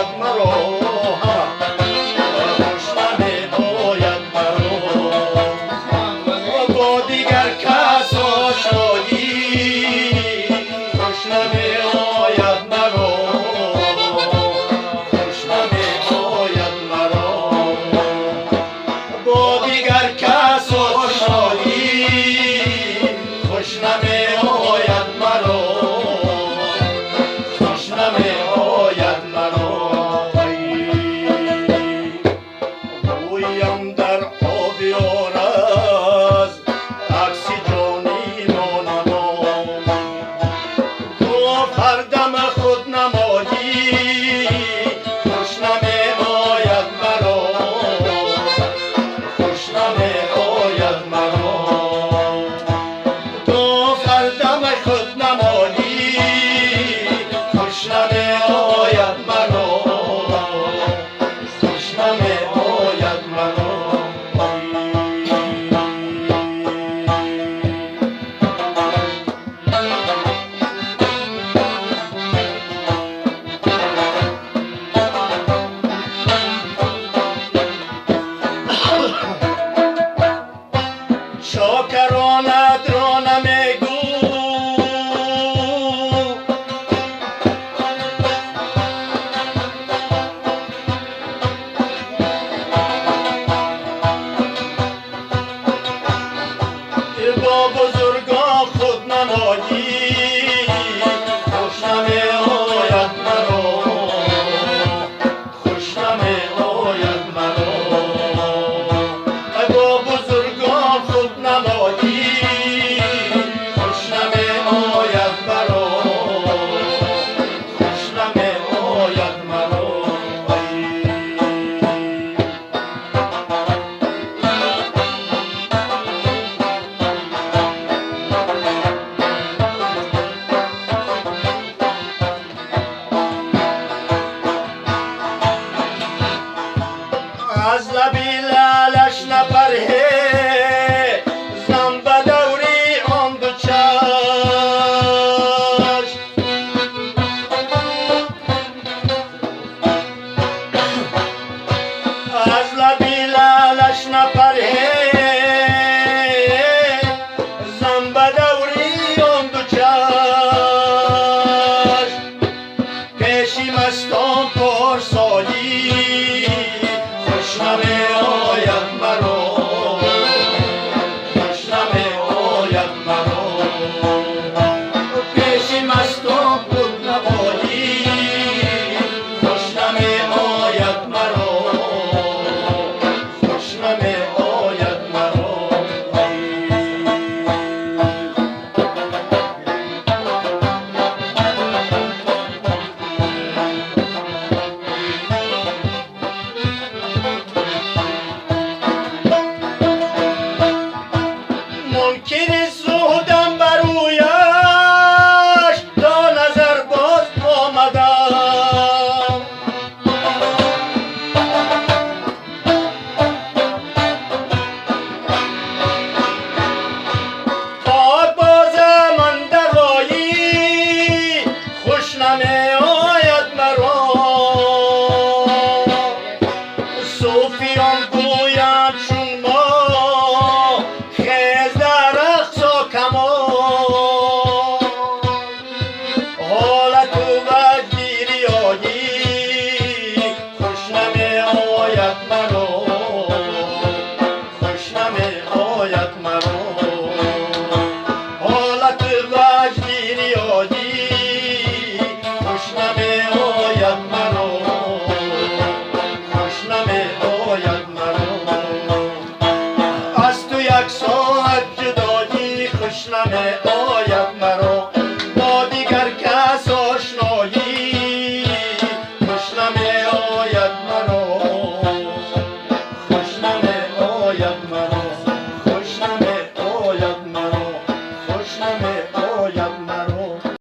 آید مرا خوش نمی آید مرا با دیگر کس آشنایی خوش نمی آید مرا خوش نمی آید مرا با دیگر کس آشنایی خوش نمی آید مرا خوش نمی آید مرا گویم در آب یار از عکس جانی نانمان تو هر دم خود نمایی خوش نمی آید مرا خوش نمی آید مرا تو هر دم خود نمایی خوش نمی آید مرا خوش نمی آید مرا شاکرانت را نمیگو با بزرگان خود نمایی خوش نمی آید مرا خوش نمی آید مرا با بزرگان خود نمایی خوش نمی آید مرا خوش نمی آید مرا از لبی لالش نپرهیزم به دوری آن دو چشم از لبی لالش نپرهیزم به دوری آن دو چشم پیشی مستان پارسایی خوش نمی آید مرا